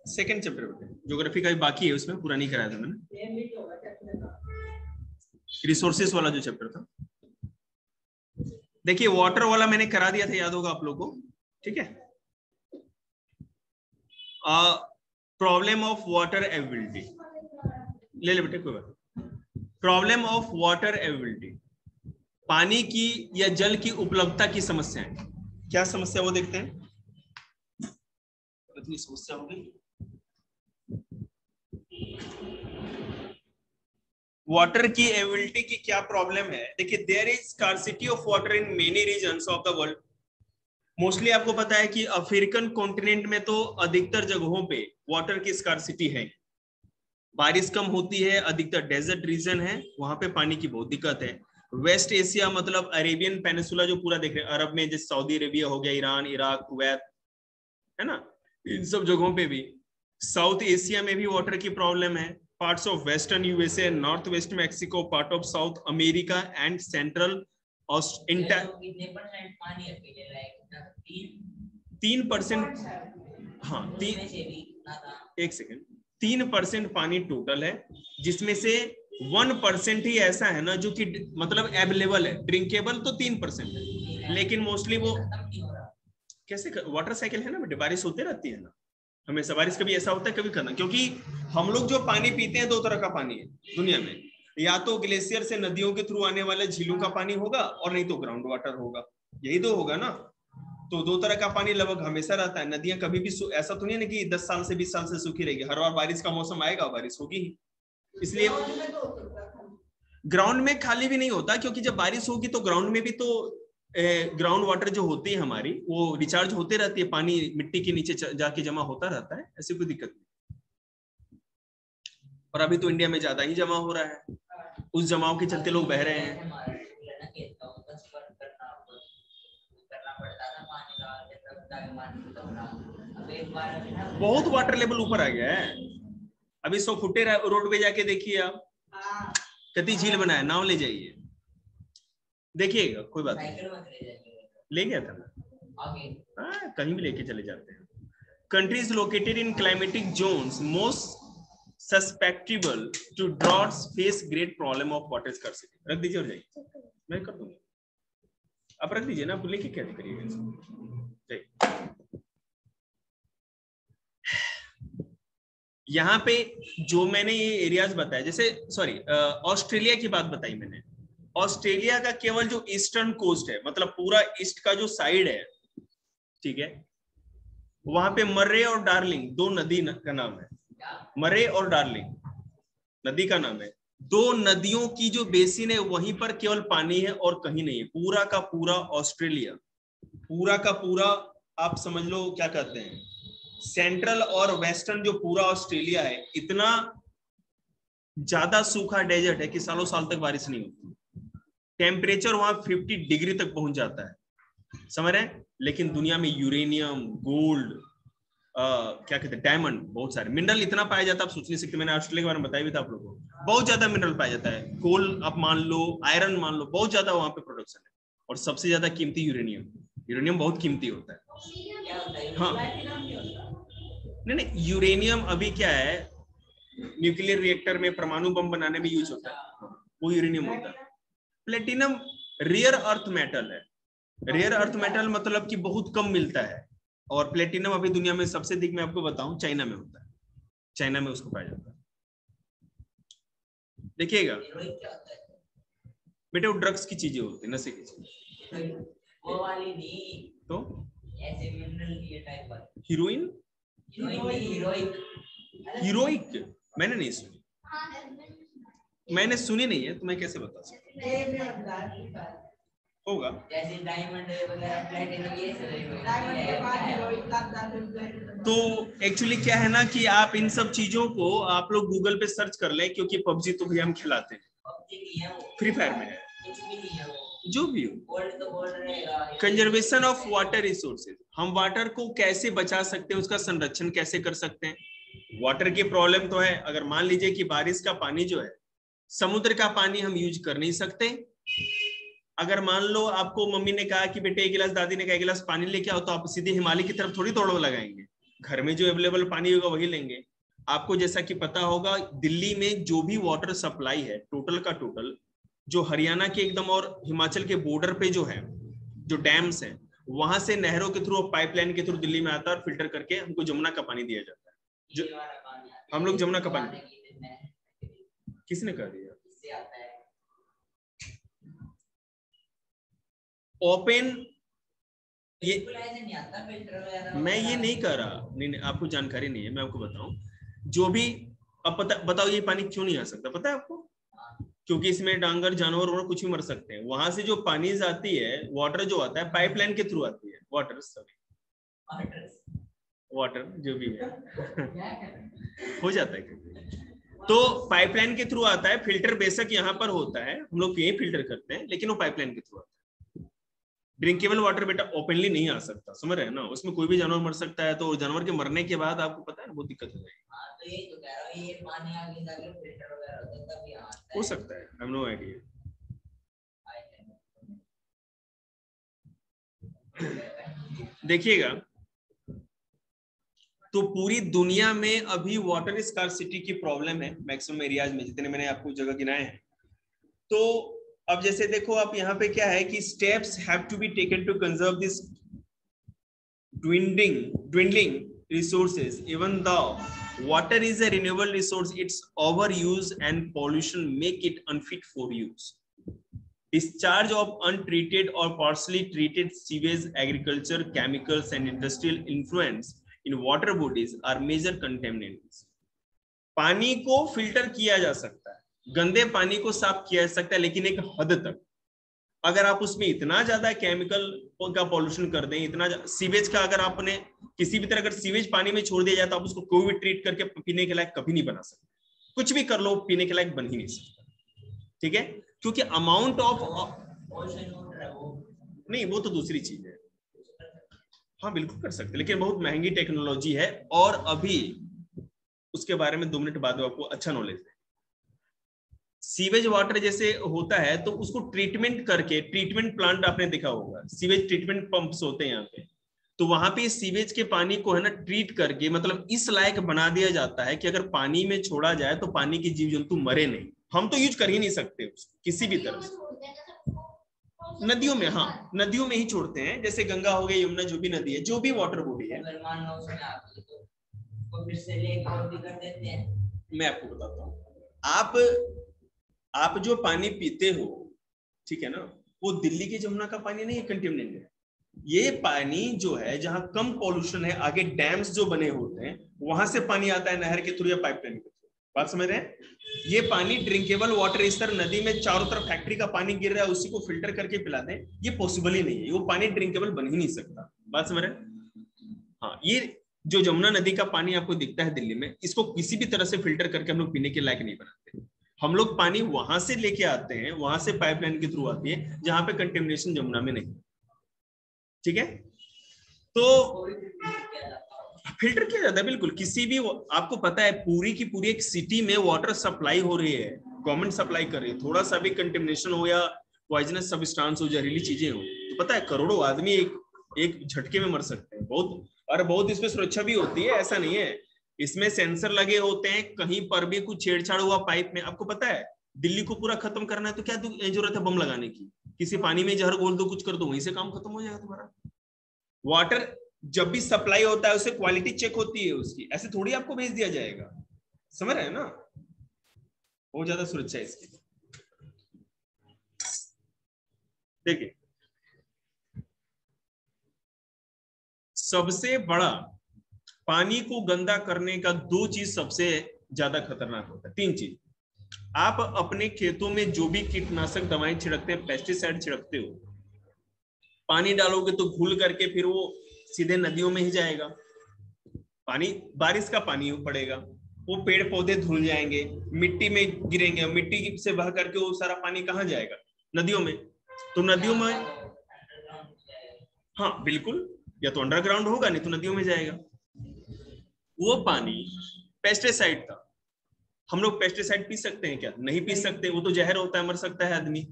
Second chapter बेटे, geography का बाकी है, उसमें पूरा नहीं कराया था मैंने, रिसोर्सेस वाला जो चैप्टर था। देखिए वाटर वाला मैंने करा दिया था, याद होगा आप लोगों को, ठीक है। प्रॉब्लम ऑफ वाटर अवेलेबिलिटी ले ले बेटे, कोई बात। प्रॉब्लम ऑफ वाटर अवेलेबिलिटी, पानी की या जल की उपलब्धता की समस्या है। क्या समस्या वो देखते हैं। इतनी समस्या होगी, वाटर की अवेलेबिलिटी की क्या प्रॉब्लम है। देखिए there is scarcity of water in many regions of the world. Mostly आपको पता है कि अफ्रीकन कॉन्टिनेंट में तो अधिकतर जगहों पे वाटर की स्कार्सिटी है, बारिश कम होती है, अधिकतर डेजर्ट रीजन है, वहां पे पानी की बहुत दिक्कत है। वेस्ट एशिया मतलब अरेबियन पेनिसुला जो पूरा देख रहे हैं, अरब में जैसे सऊदी अरेबिया हो गया, ईरान, इराक, कुवैत, है ना, इन सब जगहों पे भी। साउथ एशिया में भी वाटर की प्रॉब्लम है। Parts of western USA, north west Mexico, part of south America and central 3%। हाँ 3% पानी टोटल है, जिसमें से 1% ही ऐसा है ना जो कि मतलब अवेलेबल है, ड्रिंकेबल तो 3% है, लेकिन मोस्टली वो कैसे वाटर साइकिल है ना बेटे, बारिश होते रहती है ना हमेशा, बारिश कभी ऐसा होता है कभी करना, क्योंकि हम लोग जो पानी पीते हैं 2 तरह का पानी है दुनिया में, या तो ग्लेशियर से नदियों के थ्रू आने वाले झीलों का पानी होगा, और नहीं तो ग्राउंड वाटर होगा, यही 2 होगा ना। तो 2 तरह का पानी लगभग हमेशा रहता है। नदियां कभी भी ऐसा तो नहीं है कि 10 साल से 20 साल से सूखी रहेगी, हर बार बारिश का मौसम आएगा बारिश होगी ही। इसलिए ग्राउंड में खाली भी नहीं होता, क्योंकि जब बारिश होगी तो ग्राउंड में भी तो ग्राउंड वाटर जो होती है हमारी, वो रिचार्ज होते रहती है, पानी मिट्टी के नीचे जाके जमा होता रहता है, ऐसी कोई दिक्कत नहीं। और अभी तो इंडिया में ज्यादा ही जमा हो रहा है, उस जमाव के चलते लोग बह रहे हैं। बहुत वाटर लेवल ऊपर आ गया है। अभी 100 फुटे रोड पे जाके देखिए आप, कितनी झील बनाया, नाव ले जाइए देखिएगा, कोई बात नहीं, ले गया था हाँ, कहीं भी लेके चले जाते हैं। Countries located in climatic zones most susceptible to droughts face great problem of water scarcity. रख दीजिए और जाइए, मैं कर दूंगा, आप रख दीजिए ना, लेके क्या करिएगा। यहाँ पे जो मैंने ये एरियाज बताए, जैसे सॉरी ऑस्ट्रेलिया की बात बताई मैंने, ऑस्ट्रेलिया का केवल जो ईस्टर्न कोस्ट है, मतलब पूरा ईस्ट का जो साइड है, ठीक है, वहां पे मर्रे और डार्लिंग 2 नदी का नाम है। मर्रे और डार्लिंग नदी का नाम है। 2 नदियों की जो बेसिन है वहीं पर केवल पानी है और कहीं नहीं है। पूरा का पूरा ऑस्ट्रेलिया, पूरा का पूरा आप समझ लो क्या कहते हैं, सेंट्रल और वेस्टर्न जो पूरा ऑस्ट्रेलिया है, इतना ज्यादा सूखा डेजर्ट है कि सालों साल तक बारिश नहीं होती। टेम्परेचर वहां 50 डिग्री तक पहुंच जाता है, समझ रहे हैं। लेकिन दुनिया में यूरेनियम, गोल्ड, क्या कहते हैं, डायमंड, बहुत सारे मिनरल इतना पाया जाता है, आप सोच नहीं सकते। मैंने ऑस्ट्रेलिया के बारे में बताया भी था आप लोगों को, बहुत ज्यादा मिनरल पाया जाता है। कोल आप मान लो, आयरन मान लो, बहुत ज्यादा वहां पे प्रोडक्शन है। और सबसे ज्यादा कीमती यूरेनियम, यूरेनियम बहुत कीमती होता है। हाँ नहीं, यूरेनियम अभी क्या है, न्यूक्लियर रिएक्टर में परमाणु बम बनाने में यूज होता है, वो यूरेनियम होता है। प्लेटिनम रेयर अर्थ मेटल है। रेयर अर्थ मेटल मतलब कि बहुत कम मिलता है, और प्लेटिनम अभी दुनिया में सबसे अधिक, मैं आपको बताऊं, चाइना में होता है, चाइना में उसको पाया जाता है। देखिएगा बेटे, वो ड्रग्स की चीजें होती है, नशे की चीजें, वो वाली नहीं तो ऐसे मिनरल ये टाइप वाली हीरोइन, हीरोइक मैंने नहीं सुनी, मैंने सुनी नहीं है, तो मैं कैसे बता सकता होगा। जैसे डायमंड वगैरह, प्लैटिनम, ये तो एक्चुअली क्या है ना कि आप इन सब चीजों को आप लोग गूगल पे सर्च कर लें, क्योंकि पबजी तो भैया हम खिलाते हैं, फ्री फायर में है, जो भी हो। कंजर्वेशन ऑफ वाटर रिसोर्सेज, हम वाटर को कैसे बचा सकते हैं, उसका संरक्षण कैसे कर सकते हैं। वाटर की प्रॉब्लम तो है, अगर मान लीजिए कि बारिश का पानी जो है, समुद्र का पानी हम यूज कर नहीं सकते। अगर मान लो आपको मम्मी ने कहा कि बेटे 1 गिलास, दादी ने कहा 1 गिलास पानी लेके आओ, तो आप सीधे हिमालय की तरफ थोड़ी दौड़ लगाएंगे, घर में जो अवेलेबल पानी होगा वही लेंगे। आपको जैसा कि पता होगा, दिल्ली में जो भी वाटर सप्लाई है टोटल का टोटल, जो हरियाणा के एकदम और हिमाचल के बॉर्डर पे जो है, जो डैम्स हैं, वहां से नहरों के थ्रू, पाइपलाइन के थ्रू दिल्ली में आता है और फिल्टर करके हमको जमुना का पानी दिया जाता है। जो हम लोग जमुना का पानी, किसने कह दिया? ओपन, ये मैं ये नहीं कह रहा, नहीं, आपको जानकारी नहीं है, मैं आपको बताऊं। जो भी, अब बताओ ये पानी क्यों नहीं आ सकता, पता है आपको? क्योंकि इसमें डांगर, जानवर और कुछ भी मर सकते हैं। वहां से जो पानी आती है, वाटर जो आता है, पाइपलाइन के थ्रू आती है, वाटर जो भी है हो जाता है, तो पाइपलाइन के थ्रू आता है। फिल्टर बेशक यहाँ पर होता है, हम लोग यही फिल्टर करते हैं, लेकिन वो पाइपलाइन के थ्रू आता है। ड्रिंकेबल वाटर बेटा ओपनली नहीं आ सकता, समझ रहे हैं ना? उसमें कोई भी जानवर मर सकता है, तो जानवर के मरने के बाद आपको पता है ना बहुत दिक्कत हो जाएगी। तो ये तो कह रहा हूं, ये पानी आगे जाके फिल्टर वगैरह होता है, तब यहाँ आता है। हो सकता है, आई हैव नो आईडिया। देखिएगा, तो पूरी दुनिया में अभी वाटर स्कार्सिटी की प्रॉब्लम है मैक्सिमम एरियाज में, जितने मैंने आपको जगह गिनाए हैं। तो अब जैसे देखो, आप यहाँ पे क्या है कि steps have to be taken to conserve this dwindling resources. Even though water is a renewable resource, its overuse and pollution make it unfit for use. Discharge of untreated or partially treated sewage, agriculture, chemicals, and industrial influence in water bodies are major contaminants. पानी को filter किया जा सकता है, गंदे पानी को साफ किया जा सकता है, लेकिन एक हद तक। अगर आप उसमें इतना ज्यादा केमिकल का पॉल्यूशन कर दें, इतना सीवेज का, अगर आपने किसी भी तरह अगर सीवेज पानी में छोड़ दिया जाए, तो आप उसको कोई भी ट्रीट करके पीने के लायक कभी नहीं बना सकते। कुछ भी कर लो, पीने के लायक बन ही नहीं सकता, ठीक है? क्योंकि अमाउंट ऑफ नहीं, वो तो दूसरी चीज है। हाँ बिल्कुल कर सकते, लेकिन बहुत महंगी टेक्नोलॉजी है, और अभी उसके बारे में 2 मिनट बाद आपको अच्छा नॉलेज है। सीवेज वाटर जैसे होता है, तो उसको ट्रीटमेंट करके, ट्रीटमेंट प्लांट आपने देखा होगा, सीवेज ट्रीटमेंट पंप्स होते हैं यहाँ पे, तो वहां पे सीवेज के पानी को है ना ट्रीट करके, मतलब इस लायक बना दिया जाता है कि अगर पानी में छोड़ा जाए तो पानी के जीव जंतु मरे नहीं। हम तो यूज कर ही नहीं सकते उसको किसी भी तरह से। नदियों में, हाँ नदियों में ही छोड़ते हैं, जैसे गंगा हो गई, यमुना, जो भी नदी है, जो भी वाटर बॉडी है। मैं आपको बताता हूँ, आप जो पानी पीते हो, ठीक है ना, वो दिल्ली की जमुना का पानी नहीं है, कंटेमिनेटेड है। ये पानी जो है, जहां कम पॉल्यूशन है, आगे डैम्स जो बने होते हैं, वहां से पानी आता है, नहर के थ्रू या पाइपलाइन के थ्रू। बात समझ रहे हैं? ये पानी ड्रिंकेबल वाटर, इस तरह नदी में चारों तरफ फैक्ट्री का पानी गिर रहा है, उसी को फिल्टर करके पिला दें, ये पॉसिबल ही नहीं है, वो पानी ड्रिंकेबल बन ही नहीं सकता। बात समझ रहे हैं? हाँ, ये जो जमुना नदी का पानी आपको दिखता है दिल्ली में, इसको किसी भी तरह से फिल्टर करके हम लोग पीने के लायक नहीं बनाते। हम लोग पानी वहां से लेके आते हैं, वहां से पाइपलाइन के थ्रू आती है, जहां पे कंटेमिनेशन जमुना में नहीं, ठीक है? तो फिल्टर किया जाता है बिल्कुल। किसी भी, आपको पता है पूरी की पूरी एक सिटी में वाटर सप्लाई हो रही है, गवर्नमेंट सप्लाई कर रही है, थोड़ा सा भी कंटेमिनेशन हो या पॉइजनस सब्सटेंस हो, जहरीली चीजें हो, तो पता है करोड़ों आदमी एक झटके में मर सकते हैं। बहुत इसमें सुरक्षा भी होती है, ऐसा नहीं है। इसमें सेंसर लगे होते हैं, कहीं पर भी कुछ छेड़छाड़ हुआ पाइप में, आपको पता है दिल्ली को पूरा खत्म करना है तो क्या जरूरत है बम लगाने की? किसी पानी में जहर घोल दो, कुछ कर दो, वहीं से काम खत्म हो जाएगा तुम्हारा। वाटर जब भी सप्लाई होता है, उसे क्वालिटी चेक होती है उसकी, ऐसे थोड़ी आपको भेज दिया जाएगा। समझ रहे हैं ना? बहुत ज्यादा सुरक्षा है इसकी। देखिए, सबसे बड़ा पानी को गंदा करने का 2 चीज सबसे ज्यादा खतरनाक होता है, 3 चीज। आप अपने खेतों में जो भी कीटनाशक दवाएं छिड़कते हैं, पेस्टिसाइड छिड़कते हो, पानी डालोगे तो घुल करके फिर वो सीधे नदियों में ही जाएगा। पानी, बारिश का पानी पड़ेगा, वो पेड़ पौधे धुल जाएंगे, मिट्टी में गिरेंगे, मिट्टी से बह करके वो सारा पानी कहाँ जाएगा? नदियों में। तो नदियों में, हाँ बिल्कुल, या तो अंडरग्राउंड होगा, नहीं तो नदियों में जाएगा। वो पानी पेस्टिसाइड था। हम लोग पेस्टिसाइड पी सकते हैं क्या? नहीं पी सकते, वो तो जहर होता है, मर सकता है आदमी।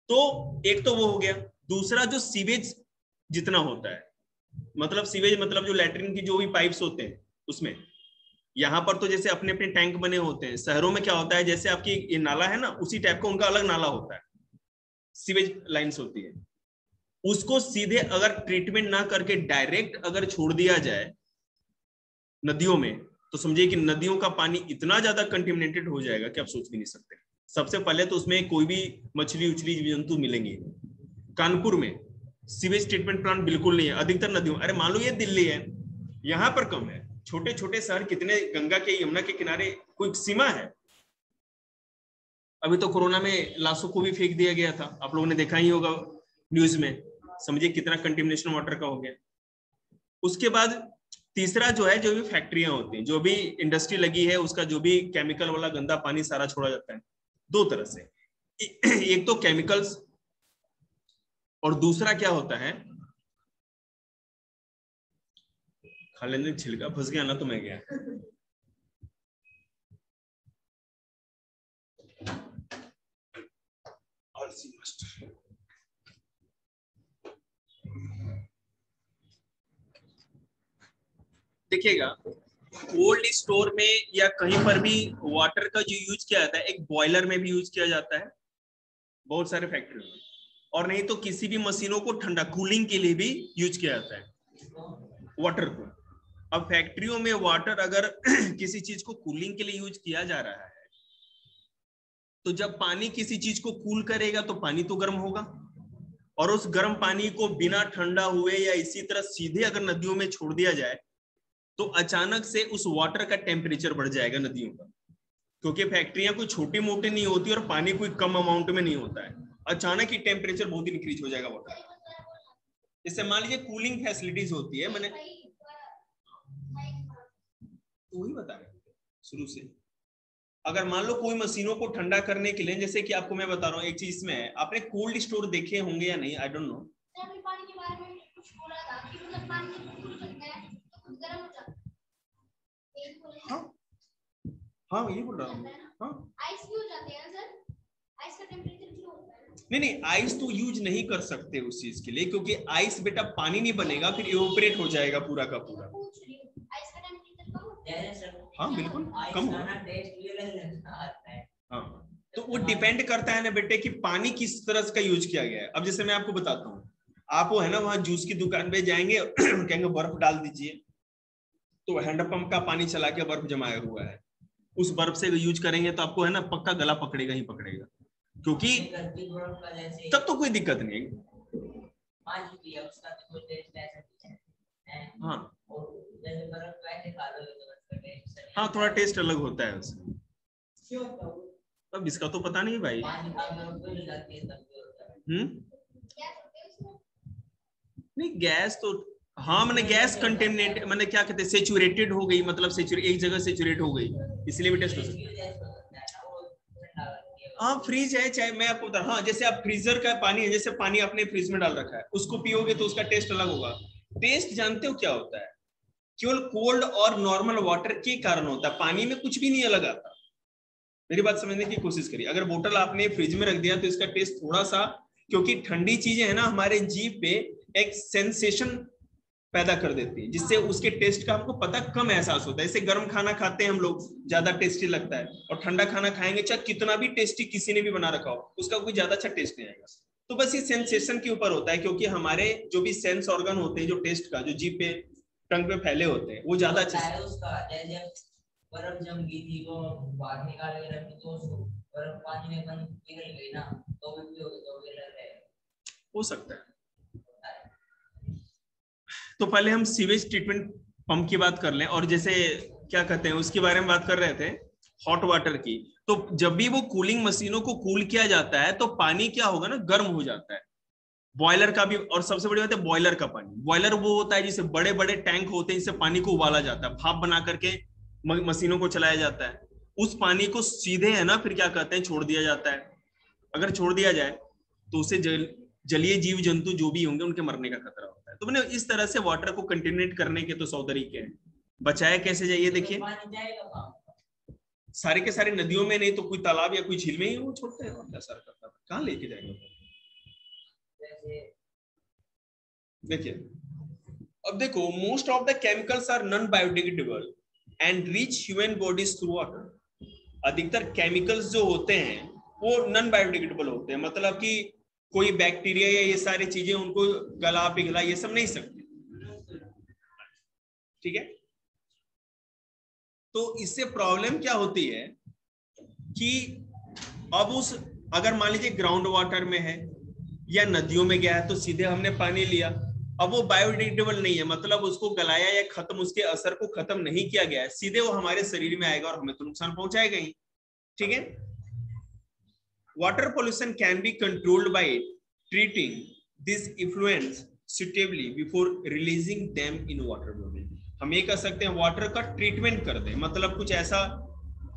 तो एक तो वो हो गया। दूसरा, जो सीवेज जितना होता है, मतलब सीवेज मतलब जो लैट्रिन की जो भी पाइप्स होते हैं उसमें। यहाँ पर तो जैसे अपने अपने टैंक बने होते हैं, शहरों में क्या होता है जैसे आपकी ये नाला है ना, उसी टाइप का उनका अलग नाला होता है, सीवेज लाइंस होती है। उसको सीधे अगर ट्रीटमेंट ना करके डायरेक्ट अगर छोड़ दिया जाए नदियों में, तो समझिए कि नदियों का पानी इतना ज्यादा कंटेमिनेटेड हो जाएगा कि आप सोच भी नहीं सकते। सबसे पहले तो उसमें कोई भी मछली उछली जंतु मिलेंगे। कानपुर में सीवेज ट्रीटमेंट प्लांट बिल्कुल नहीं है, अधिकतर नदियों, अरे मान लो ये दिल्ली है, यहाँ पर कम है। छोटे छोटे शहर कितने, गंगा के यमुना के किनारे कोई सीमा है। अभी तो कोरोना में लाशों को भी फेंक दिया गया था, आप लोगों ने देखा ही होगा न्यूज में। समझिए कितना कंटेमिनेशन वाटर का हो गया। उसके बाद तीसरा जो है, जो भी फैक्ट्रियां होती हैं, जो भी इंडस्ट्री लगी है, उसका जो भी केमिकल वाला गंदा पानी सारा छोड़ा जाता है दो तरह से। एक तो केमिकल्स, और दूसरा क्या होता है, खा लेने छिलका फंस गया ना तो मैं गया। देखिएगा कोल्ड स्टोर में या कहीं पर भी वाटर का जो यूज किया जाता है, एक बॉयलर में भी यूज किया जाता है बहुत सारे फैक्ट्री में, और नहीं तो किसी भी मशीनों को ठंडा कूलिंग के लिए भी यूज किया जाता है वाटर को। अब फैक्ट्रियों में वाटर अगर किसी चीज को कूलिंग के लिए यूज किया जा रहा है, तो जब पानी किसी चीज को कूल करेगा तो पानी तो गर्म होगा, और उस गर्म पानी को बिना ठंडा हुए या इसी तरह सीधे अगर नदियों में छोड़ दिया जाए, तो अचानक से उस वाटर का टेम्परेचर बढ़ जाएगा नदियों का। क्योंकि फैक्ट्रियां कोई छोटी मोटी नहीं होती और पानी कोई कम अमाउंट में नहीं होता है, अचानक ही टेम्परेचर बहुत इंक्रीज हो जाएगा वाटर। जैसे मान लीजिए कूलिंग फैसिलिटीज होती है, मैंने तो वही बता रहा शुरू से। अगर मान लो कोई मशीनों को ठंडा करने के लिए, जैसे कि आपको मैं बता रहा हूँ एक चीज में है, आपने कोल्ड स्टोर देखे होंगे या नहीं, आई डोंट नो। पानी के बारे में कुछ बोला था कि मतलब पानी जब कूल करते हैं तो खुद गर्म हो जाता है। हाँ हाँ ये बोल रहा हूँ। हाँ आइस भी हो जाते हैं सर, आइस का टेम्परेचर क्यों होता है? नहीं नहीं, आइस तो यूज नहीं कर सकते उस चीज के लिए, क्योंकि आइस बेटा पानी नहीं बनेगा, फिर इवोपरेट हो जाएगा पूरा का पूरा। आइस का टेम्परेचर कम होता है? हाँ बिल्कुल कम होगा। हाँ तो वो डिपेंड करता है ना बेटे कि पानी किस तरह का यूज किया गया है। अब जैसे मैं आपको बताता हूँ, आप वो है ना वहां जूस की दुकान पे जाएंगे, कहेंगे बर्फ डाल दीजिए, तो हैंडपंप का पानी चला के बर्फ जमाया हुआ है, उस बर्फ से यूज करेंगे तो आपको है ना पक्का गला पकड़ेगा ही पकड़ेगा, क्योंकि तब तो कोई दिक्कत नहीं। हाँ हाँ थोड़ा टेस्ट अलग होता है उसका। अब इसका तो पता नहीं भाई। नहीं गैस तो, हाँ मैंने गैस कंटेमिनेट, मैंने क्या कहते हैं सेचुरेटेड हो गई, मतलब एक जगह सेचुरेट हो गई, इसलिए भी टेस्ट हो सकता है। हाँ फ्रीज है, चाहे मैं आपको बता, हाँ जैसे आप फ्रीजर का पानी है, जैसे पानी आपने फ्रीज में डाल रखा है, उसको पियोगे तो उसका टेस्ट अलग होगा। टेस्ट जानते हो क्या होता है? केवल कोल्ड और नॉर्मल वाटर के कारण होता है, पानी में कुछ भी नहीं अलग आता। मेरी बात समझने की कोशिश करिए, अगर बोतल आपने फ्रिज में रख दिया तो इसका टेस्ट थोड़ा सा, क्योंकि ठंडी चीजें है ना हमारे जीभ पे एक सेंसेशन पैदा कर देती है, जिससे उसके टेस्ट का हमको पता कम एहसास होता है। जैसे गर्म खाना खाते हैं हम लोग, ज्यादा टेस्टी लगता है, और ठंडा खाना खाएंगे चाहे कितना भी टेस्टी किसी ने भी बना रखा हो, उसका कोई ज्यादा अच्छा टेस्ट नहीं आएगा। तो बस ये सेंसेशन के ऊपर होता है, क्योंकि हमारे जो भी सेंस ऑर्गन होते हैं जो टेस्ट का, जो जीभ पे टंग पे फैले होते हैं, वो ज्यादा अच्छे से। बर्फ जम गई थी वो बाहर निकाल के रखी, तो बर्फ पानी में बंद पिघल गई ना, तो भी हो सकता है। तो पहले हम सीवेज ट्रीटमेंट पंप की बात कर लें, और जैसे क्या कहते हैं उसके बारे में बात कर रहे थे, हॉट वाटर की। तो जब भी वो कूलिंग मशीनों को कूल किया जाता है तो पानी क्या होगा ना, गर्म हो जाता है। बॉयलर का भी, और सबसे बड़ी बात है बॉयलर का पानी, बॉयलर वो होता है जिसे बड़े बड़े टैंक होते हैं, इससे पानी को उबाला जाता है, भाप बना करके मशीनों को चलाया जाता है। उस पानी को सीधे है ना फिर क्या कहते हैं छोड़ दिया जाता है। अगर छोड़ दिया जाए तो उसे जलीय जीव जंतु जो भी होंगे उनके मरने का खतरा होता है। तो मैंने इस तरह से वाटर को कंटेमिनेट करने के तो 100 तरीके हैं। बचाया कैसे जाइए, देखिए सारे के सारे नदियों में नहीं तो कोई तालाब या कोई झील में ही वो छोड़ते हैं, और क्या सर करता है, कहाँ लेके जाएंगे। देखिए अब देखो, most of the chemicals are non biodegradable and reach human bodies through water. अधिकतर केमिकल्स जो होते हैं वो नॉन बायोडिग्रेडेबल होते हैं, मतलब कि कोई बैक्टीरिया या ये सारी चीजें उनको गला पिघला ये सब नहीं सकते, ठीक है। तो इससे प्रॉब्लम क्या होती है कि अब उस, अगर मान लीजिए ग्राउंड वाटर में है या नदियों में गया है तो सीधे हमने पानी लिया, अब वो बायोडिग्रेडेबल नहीं है, मतलब उसको गलाया या खत्म, उसके असर को खत्म नहीं किया गया है, सीधे वो हमारे शरीर में आएगा और हमें तो नुकसान पहुंचाएगा ही, ठीक है। Water pollution can be controlled by treating this effluents suitably before releasing them in water body. हम ये कर सकते हैं वाटर का ट्रीटमेंट कर दें, मतलब कुछ ऐसा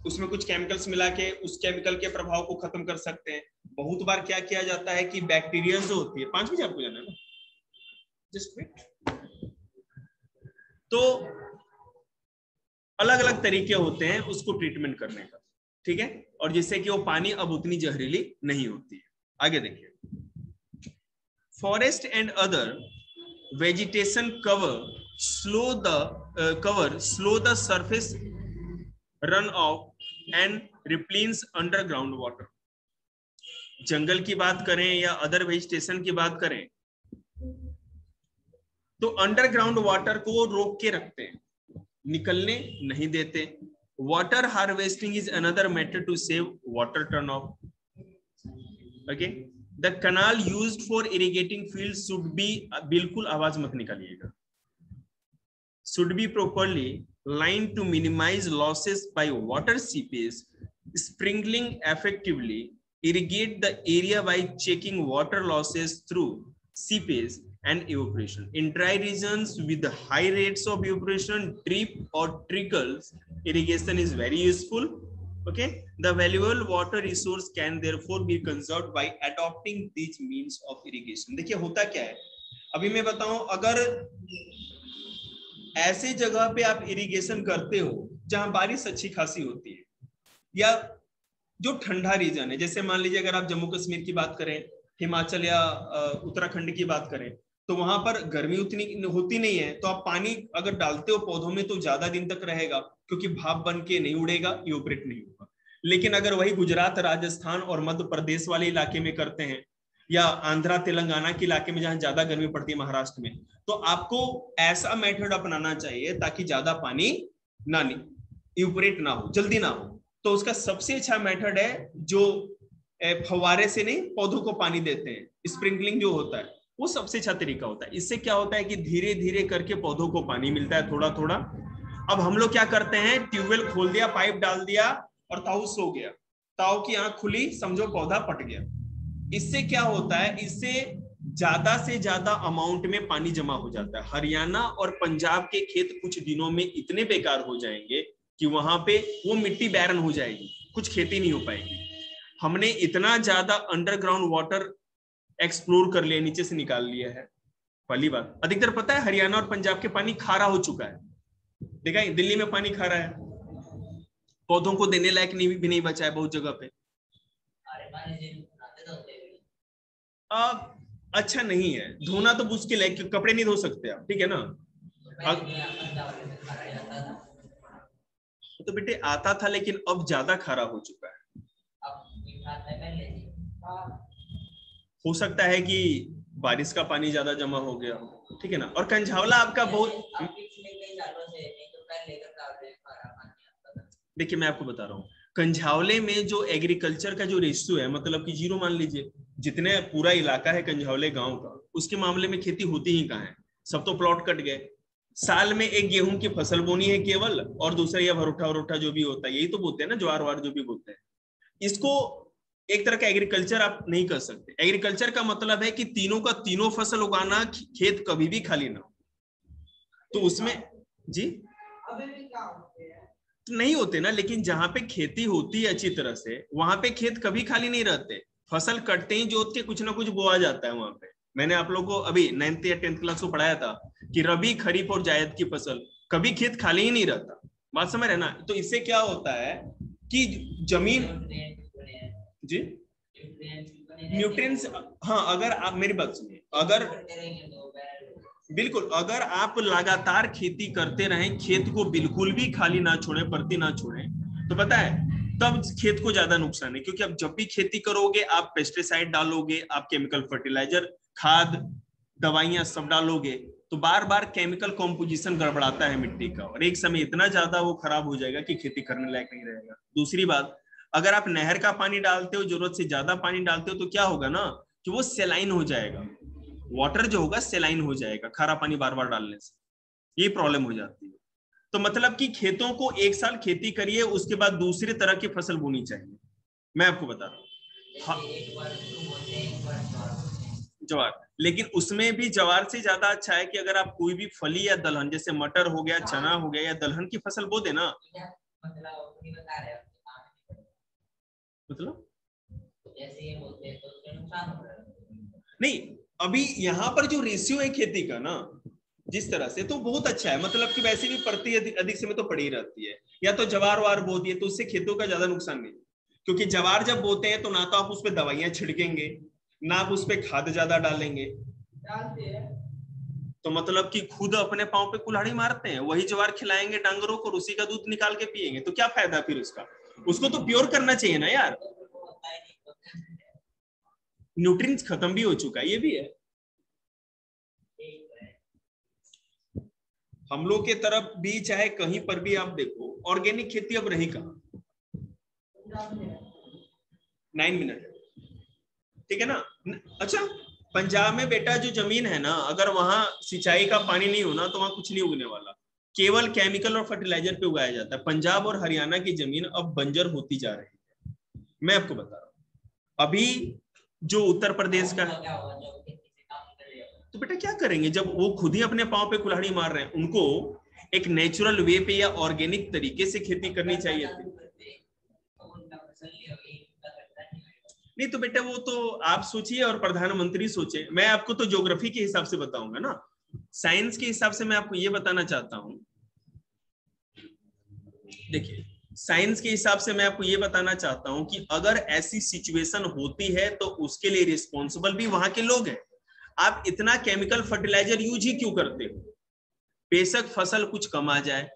उसमें कुछ केमिकल्स मिला के उस केमिकल के प्रभाव को खत्म कर सकते हैं। बहुत बार क्या किया जाता है कि बैक्टीरिया जो होती है, 5 बजे आपको जाना है ना, जस्ट वेट। तो अलग अलग तरीके होते हैं उसको ट्रीटमेंट करने का, ठीक है, और जिससे कि वो पानी अब उतनी जहरीली नहीं होती है। आगे देखिए, forest and other vegetation cover slow the surface run off and replenish underground water. जंगल की बात करें या अदर वेजिटेशन की बात करें तो अंडरग्राउंड वाटर को रोक के रखते हैं, निकलने नहीं देते। Water harvesting is another method to save water turn off. Okay, the canal used for irrigating field should be, बिल्कुल आवाज मत निकालिएगा, should be properly lined to minimize losses by water seepage. Sprinkling effectively irrigate the area by checking water losses through seepage and evaporation. In dry regions with high rates of evaporation, drip or trickles irrigation is very useful. Okay, the valuable water resource can therefore be conserved by adopting these means of irrigation. देखिए होता क्या है, अभी मैं बताऊं, अगर ऐसे जगह पे आप इरिगेशन करते हो जहां बारिश अच्छी खासी होती है, या जो ठंडा रीजन है, जैसे मान लीजिए अगर आप जम्मू कश्मीर की बात करें, हिमाचल या उत्तराखंड की बात करें, तो वहां पर गर्मी उतनी होती नहीं है, तो आप पानी अगर डालते हो पौधों में तो ज्यादा दिन तक रहेगा, क्योंकि भाप बन के नहीं उड़ेगा, इवेपोरेट नहीं होगा। लेकिन अगर वही गुजरात, राजस्थान और मध्य प्रदेश वाले इलाके में करते हैं, या आंध्रा तेलंगाना के इलाके में जहां ज्यादा गर्मी पड़ती है, महाराष्ट्र में, तो आपको ऐसा मेथड अपनाना चाहिए ताकि ज्यादा पानी ना इवेपोरेट ना हो, जल्दी ना हो। तो उसका सबसे अच्छा मेथड है जो फव्वारे से नहीं पौधों को पानी देते हैं, स्प्रिंकलिंग जो होता है, वो सबसे अच्छा तरीका होता है। इससे क्या होता है कि धीरे धीरे करके पौधों को पानी मिलता है, थोड़ा थोड़ा। अब हम लोग क्या करते हैं, ट्यूबवेल खोल दिया, पाइप डाल दिया और ताऊ सो गया, ताऊ की आंख खुली, समझो पौधा पट गया। इससे क्या होता है, इससे ज्यादा से ज्यादा अमाउंट में पानी जमा हो जाता है। हरियाणा और पंजाब के खेत कुछ दिनों में इतने बेकार हो जाएंगे कि वहां पे वो मिट्टी बैरन हो जाएगी, कुछ खेती नहीं हो पाएगी। हमने इतना ज्यादा अंडरग्राउंड वाटर एक्सप्लोर कर लिया, नीचे से निकाल लिया है। पहली बात, अधिकतर पता है हरियाणा और पंजाब के पानी खारा हो चुका है, देखा, दिल्ली में पानी खारा है, पौधों को देने लायक भी नहीं बचा है बहुत जगह पे। अच्छा नहीं है धोना, तो मुश्किल है, कपड़े नहीं धो सकते आप, ठीक है ना। तो बेटे आता था, लेकिन अब ज्यादा खारा हो चुका है। हो सकता है कि बारिश का पानी ज्यादा जमा हो गया, ठीक है ना। और कंझावला आपका बहुत, देखिए मैं आपको बता रहा हूँ, कंझावले में जो एग्रीकल्चर का जो रेशियो है, मतलब कि 0 मान लीजिए, जितने पूरा इलाका है कंझावले गांव का, उसके मामले में खेती होती ही कहाँ है, सब तो प्लॉट कट गए। साल में एक गेहूं की फसल बोनी है केवल, और दूसरा या भरोठा वरोठा जो भी होता है, यही तो बोलते हैं ना, ज्वार वार जो भी बोलते हैं। इसको एक तरह का एग्रीकल्चर आप नहीं कर सकते। एग्रीकल्चर का मतलब है कि तीनों का तीनों फसल उगाना, खेत कभी भी खाली ना हो। तो उसमें जी नहीं होते ना, लेकिन जहां पे खेती होती है अच्छी तरह से, वहां पे खेत कभी खाली नहीं रहते। फसल कटते ही जोत के कुछ ना कुछ बोआ जाता है वहां पे। मैंने आप लोगों को अभी 9th या 10th क्लास को पढ़ाया था कि रबी, खरीफ और जायद की फसल, कभी खेत खाली ही नहीं रहता। बात समझ रहे ना। तो इससे क्या होता है कि जमीन जी न्यूट्रिएंट्स, हाँ, अगर आप मेरी बात सुनिए, अगर बिल्कुल, अगर आप लगातार खेती करते रहें, खेत को बिल्कुल भी खाली ना छोड़ें, परती ना छोड़ें, तो पता है तब खेत को ज्यादा नुकसान है। क्योंकि आप जब भी खेती करोगे आप पेस्टिसाइड डालोगे, आप केमिकल फर्टिलाइजर, खाद, दवाइयां सब डालोगे, तो बार बार केमिकल कॉम्पोजिशन गड़बड़ाता है मिट्टी का, और एक समय इतना ज्यादा वो खराब हो जाएगा कि खेती करने लायक नहीं रहेगा। दूसरी बात, अगर आप नहर का पानी डालते हो, जरूरत से ज्यादा पानी डालते हो, तो क्या होगा ना कि वो सेलाइन हो जाएगा, वाटर जो होगा सेलाइन हो जाएगा खारा पानी बार बार डालने से, ये प्रॉब्लम हो जाती है। तो मतलब कि खेतों को एक साल खेती करिए, उसके बाद दूसरी तरह की फसल बोनी चाहिए। मैं आपको बता रहा हूँ। हाँ, ज्वार, लेकिन उसमें भी ज्वार से ज्यादा अच्छा है कि अगर आप कोई भी फली या दलहन, जैसे मटर हो गया, चना हो गया, या दलहन की फसल बो देना। मतलब नहीं, अभी यहाँ पर जो रेशियो है खेती का ना, जिस तरह से, तो बहुत अच्छा है। मतलब कि वैसे भी पड़ती अधिक समय तो पड़ी रहती है, या तो जवार वार बो दिए तो उससे खेतों का ज्यादा नुकसान नहीं। क्योंकि जवार जब बोते हैं तो ना तो आप उस पर दवाइयां छिड़केंगे, ना आप उस पर खाद ज्यादा डालेंगे, तो मतलब कि खुद अपने पांव पे कुल्हाड़ी मारते हैं। वही जवार खिलाएंगे डांगरों को, उसी का दूध निकाल के पिएंगे, तो क्या फायदा फिर उसका। उसको तो प्योर करना चाहिए ना यार। न्यूट्रिएंट्स खत्म भी हो चुका है, ये भी है। हम लोग के तरफ भी चाहे कहीं पर भी आप देखो, ऑर्गेनिक खेती अब रही कहाँ। 9 मिनट, ठीक है ना। अच्छा, पंजाब में बेटा जो जमीन है ना, अगर वहां सिंचाई का पानी नहीं होना तो वहां कुछ नहीं उगने वाला, केवल केमिकल और फर्टिलाइजर पे उगाया जाता है। पंजाब और हरियाणा की जमीन अब बंजर होती जा रही है, मैं आपको बता रहा हूँ। अभी जो उत्तर प्रदेश का है, तो बेटा क्या करेंगे जब वो खुद ही अपने पांव पे कुल्हाड़ी मार रहे हैं। उनको एक नेचुरल वे पे या ऑर्गेनिक तरीके से खेती करनी चाहिए थी। नहीं तो बेटा वो तो आप सोचिए और प्रधानमंत्री सोचे, मैं आपको तो ज्योग्राफी के हिसाब से बताऊंगा ना। साइंस के हिसाब से मैं आपको ये बताना चाहता हूं, देखिए साइंस के हिसाब से मैं आपको ये बताना चाहता हूं कि अगर ऐसी सिचुएशन होती है तो उसके लिए रिस्पॉन्सिबल भी वहां के लोग हैं। आप इतना केमिकल फर्टिलाइजर यूज ही क्यों करते हो। बेशक फसल कुछ कम आ जाए,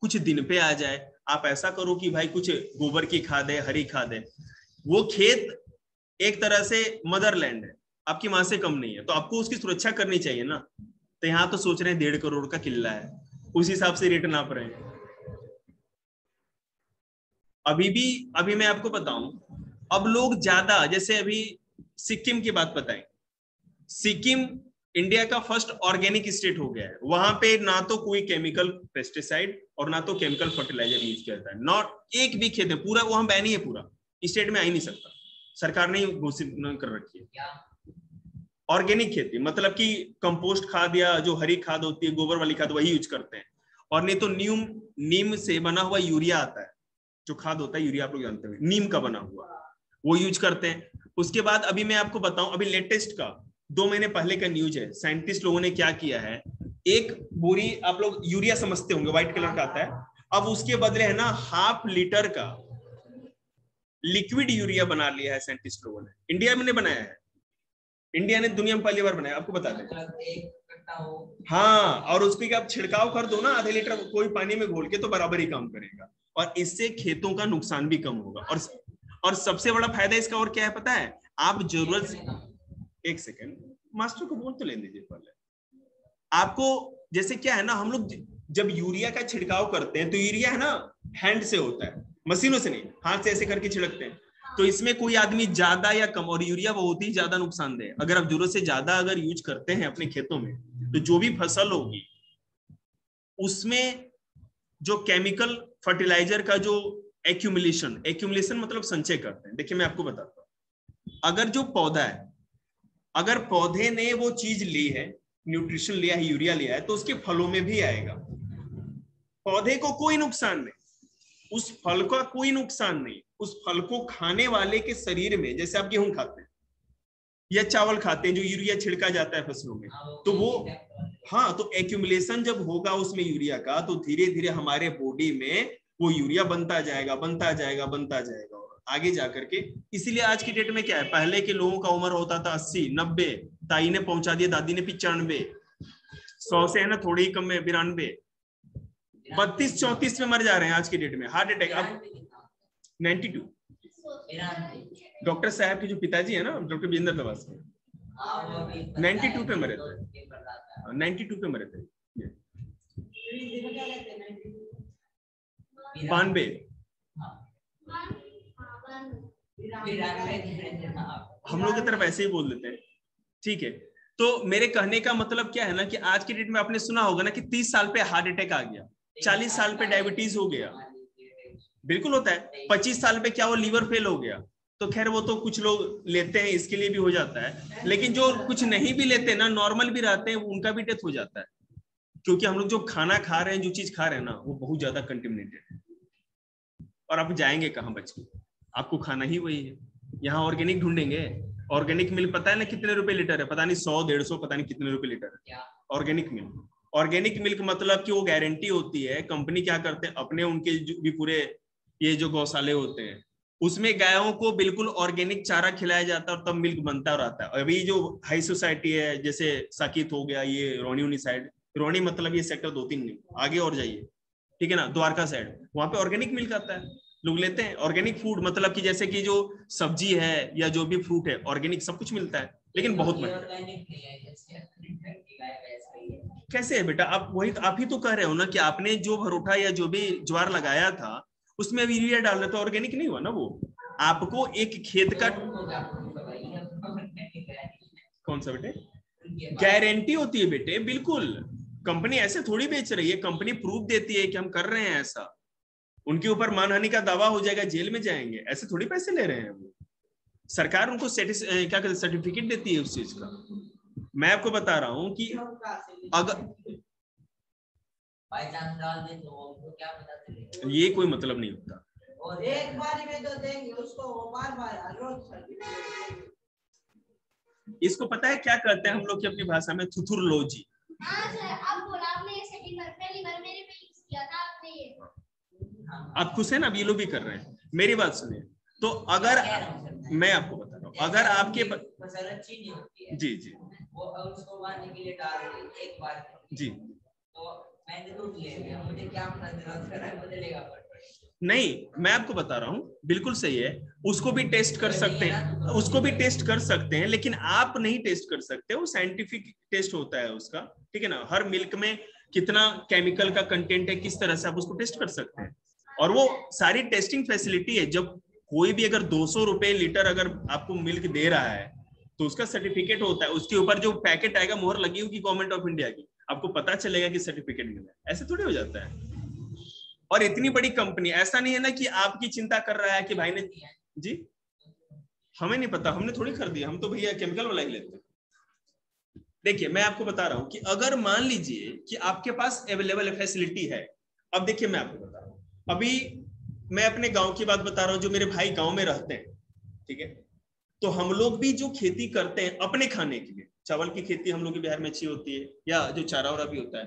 कुछ दिन पे आ जाए, आप ऐसा करो कि भाई कुछ गोबर की खाद है, हरी खाद है। वो खेत एक तरह से मदरलैंड है, आपकी मां से कम नहीं है, तो आपको उसकी सुरक्षा करनी चाहिए ना। तो यहाँ तो सोच रहे हैं 1.5 करोड़ का किला है, उस हिसाब से रेट नाप रहे हैं। अभी भी, अभी मैं आपको बताऊं, अब लोग ज्यादा, जैसे अभी सिक्किम की बात बताएं। सिक्किम इंडिया का फर्स्ट ऑर्गेनिक स्टेट हो गया है। वहां पे ना तो कोई केमिकल पेस्टिसाइड और ना तो केमिकल फर्टिलाइजर यूज किया जाता है, नॉट एक भी खेत है, पूरा वहां बैन ही है, पूरा स्टेट में आ ही नहीं सकता, सरकार ने घोषित कर रखी है। ऑर्गेनिक खेती मतलब कि कंपोस्ट खाद या जो हरी खाद होती है, गोबर वाली खाद, वही यूज करते हैं। और नहीं तो नीम से बना हुआ यूरिया आता है, जो खाद होता है यूरिया, आप लोग जानते हैं, नीम का बना हुआ, वो यूज करते हैं। उसके बाद अभी मैं आपको बताऊं, अभी लेटेस्ट का 2 महीने पहले का न्यूज है, साइंटिस्ट लोगों ने क्या किया है, एक बोरी, आप लोग यूरिया समझते होंगे, व्हाइट कलर का आता है, अब उसके बदले है ना 1/2 लीटर का लिक्विड यूरिया बना लिया है साइंटिस्ट लोगों ने, इंडिया में ने बनाया है। इंडिया ने दुनिया में पहली बार बनाया, आपको बता दें। हाँ, और उसकी आप छिड़काव कर दो ना आधे लीटर कोई पानी में घोल के, तो बराबर ही काम करेगा, और इससे खेतों का नुकसान भी कम होगा। और सबसे बड़ा फायदा इसका और क्या है पता है, आप जरूरत, एक सेकेंड, मास्टर को बोल तो लेने दीजिए पहले। आपको जैसे क्या है ना, हम लोग जब यूरिया का छिड़काव करते हैं तो यूरिया है ना हैंड से होता है, मशीनों से नहीं, हाथ से ऐसे करके छिड़कते हैं। तो इसमें कोई आदमी ज्यादा या कम, और यूरिया बहुत ही ज्यादा नुकसानदेह, अगर आप जरूरत से ज्यादा अगर यूज करते हैं अपने खेतों में, तो जो भी फसल होगी उसमें जो केमिकल फर्टिलाइजर का जो एक्यूमुलेशन मतलब संचय करते हैं। देखिए मैं आपको बताता हूँ, अगर जो पौधा है, अगर पौधे ने वो चीज ली है, न्यूट्रिशन लिया है, यूरिया लिया है, तो उसके फलों में भी आएगा। पौधे को कोई नुकसान नहीं, उस फल का कोई नुकसान नहीं, उस फल को खाने वाले के शरीर में, जैसे आप गेहूं खाते हैं या चावल खाते हैं जो यूरिया छिड़का जाता है फसलों में, तो वो, हाँ, तो एक्यूमुलेशन जब होगा उसमें यूरिया का, तो धीरे धीरे हमारे बॉडी में वो यूरिया बनता जाएगा, बनता जाएगा, बनता जाएगा, और आगे जाकर के, इसीलिए आज की डेट में क्या है, पहले के लोगों का उम्र होता था 80-90, ताई ने पहुंचा दिया, दादी ने 95, 100 से है ना थोड़ी ही कम में 92, 32-34 में मर जा रहे हैं आज की डेट में हार्ट अटैक। अब 92 डॉक्टर साहब के जो पिताजी है ना, डॉक्टर विजेंद्र प्रभास, 92 पे मरे थे, 92 पे मरे थे। 92 हम लोग की तरफ ऐसे ही बोल देते हैं, ठीक है। तो मेरे कहने का मतलब क्या है ना कि आज की डेट में आपने सुना होगा ना कि 30 साल पे हार्ट अटैक आ गया, 40 साल पे डायबिटीज हो गया, बिल्कुल होता है। 25 साल पे क्या वो लीवर फेल हो गया, तो खैर वो तो कुछ लोग लेते हैं इसके लिए भी हो जाता है, लेकिन जो कुछ नहीं भी लेते ना, नॉर्मल भी रहते हैं, उनका भी डेथ हो जाता है, क्योंकि हम लोग जो खाना खा रहे हैं, जो चीज खा रहे हैं ना, वो बहुत ज्यादा कंटेमिनेटेड है। और आप जाएंगे कहाँ बच के, आपको खाना ही वही है। यहाँ ऑर्गेनिक ढूंढेंगे, ऑर्गेनिक मिल्क पता है ना कितने रुपए लीटर है, पता नहीं 100-150 पता नहीं कितने रुपए लीटर है ऑर्गेनिक मिल्क। ऑर्गेनिक मिल्क मतलब कि वो गारंटी होती है, कंपनी क्या करते हैं अपने उनके भी पूरे ये जो गौशाले होते हैं उसमें गायों को बिल्कुल ऑर्गेनिक चारा खिलाया जाता है और तब मिल्क बनता और आता है। अभी जो हाई सोसाइटी है जैसे साकित हो गया, ये रोनी साइड, रोनी मतलब ये सेक्टर 2-3 आगे और जाइए, ठीक है ना, द्वारका साइड, वहां पे ऑर्गेनिक मिल्क आता है, लोग लेते हैं। ऑर्गेनिक फूड मतलब कि जैसे कि जो सब्जी है या जो भी फ्रूट है ऑर्गेनिक सब कुछ मिलता है, लेकिन बहुत महंगा। कैसे है बेटा, आप वही आप ही तो कह रहे हो ना कि आपने जो भरोठा या जो भी ज्वार लगाया था उसमें यूरिया डाल रहे तो ऑर्गेनिक नहीं हुआ ना वो। आपको एक खेत का कौन सा बेटे गारंटी होती है बेटे, बिल्कुल। कंपनी ऐसे थोड़ी बेच रही है, कंपनी प्रूफ देती है कि हम कर रहे हैं ऐसा, उनके ऊपर मानहानि का दावा हो जाएगा, जेल में जाएंगे, ऐसे थोड़ी पैसे ले रहे हैं वो। सरकार उनको क्या कहते सर्टिफिकेट देती है उस चीज का। मैं आपको बता रहा हूं कि अगर ये कोई मतलब नहीं होता, और एक बार में तो देंगे उसको, वो बार रोज। इसको पता है क्या कहते हैं हम लोग की अपनी भाषा में, थुथुरलोजी। आप खुश है ना, अब ये लोग भी कर रहे हैं। मेरी बात सुनिए, तो अगर मैं आपको बता रहा हूँ, अगर आपके जी जी वो उसको मारने के लिए डाल दे एक बार जी, तो मैंने दूध ले लिया, मुझे क्या पता जरूरत कर रहा है बदलेगा नहीं। मैं आपको बता रहा हूँ बिल्कुल सही है, उसको भी टेस्ट कर सकते हैं, उसको भी टेस्ट कर सकते हैं, लेकिन आप नहीं टेस्ट कर सकते, वो साइंटिफिक टेस्ट होता है उसका, ठीक है ना। हर मिल्क में कितना केमिकल का कंटेंट है, किस तरह से आप उसको टेस्ट कर सकते हैं, और वो सारी टेस्टिंग फैसिलिटी है। जब कोई भी अगर 200 रुपए लीटर अगर आपको मिल्क दे रहा है तो उसका सर्टिफिकेट होता है, उसके ऊपर जो पैकेट आएगा मोहर लगी होगी गवर्नमेंट ऑफ इंडिया की, आपको पता चलेगा कि सर्टिफिकेट मिला है। ऐसे थोड़ी हो जाता है। और इतनी बड़ी कंपनी, ऐसा नहीं है ना कि आपकी चिंता कर रहा है कि भाई ने जी, हमें नहीं पता, हमने थोड़ी खरीदी, हम तो भैया केमिकल वाला ही लेते हैं। देखिए मैं आपको बता रहा हूं कि अगर मान लीजिए कि आपके पास अवेलेबल फैसिलिटी है, अब देखिए मैं आपको बता रहा हूं, अभी मैं अपने गांव की बात बता रहा हूं, जो मेरे भाई गांव में रहते हैं, ठीक है, तो हम लोग भी जो खेती करते हैं अपने खाने के लिए, चावल की खेती हम लोग के बिहार में अच्छी होती है, या जो चारा वारा भी होता है,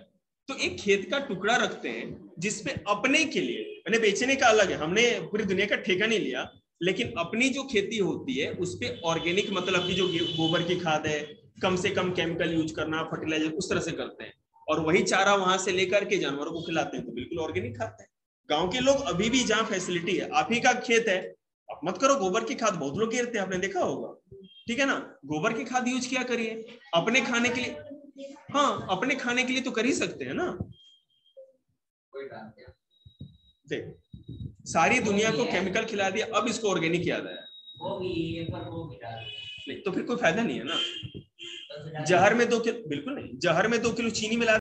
तो एक खेत का टुकड़ा रखते हैं जिसपे अपने के लिए, मैंने बेचने का अलग है, हमने पूरी दुनिया का ठेका नहीं लिया, लेकिन अपनी जो खेती होती है उस पे ऑर्गेनिक मतलब की जो गोबर की खाद है, कम से कम केमिकल यूज करना, फर्टिलाइजर उस तरह से करते हैं, और वही चारा वहां से लेकर के जानवरों को खिलाते हैं, तो बिल्कुल ऑर्गेनिक खाते हैं। गाँव के लोग अभी भी जहाँ फैसिलिटी है, आप ही का खेत है, आप मत करो गोबर की खाद, बहुत लोग गिरते हैं, आपने देखा होगा, ठीक है ना। गोबर की खाद यूज किया करिए अपने खाने के लिए, हाँ अपने खाने के लिए तो कर ही सकते हैं ना। देख सारी दुनिया को केमिकल खिला दिया, अब इसको ऑर्गेनिक याद आया, नहीं तो फिर कोई फायदा नहीं है ना। जहर में 2 किलो, बिल्कुल नहीं, जहर में 2 किलो चीनी मिला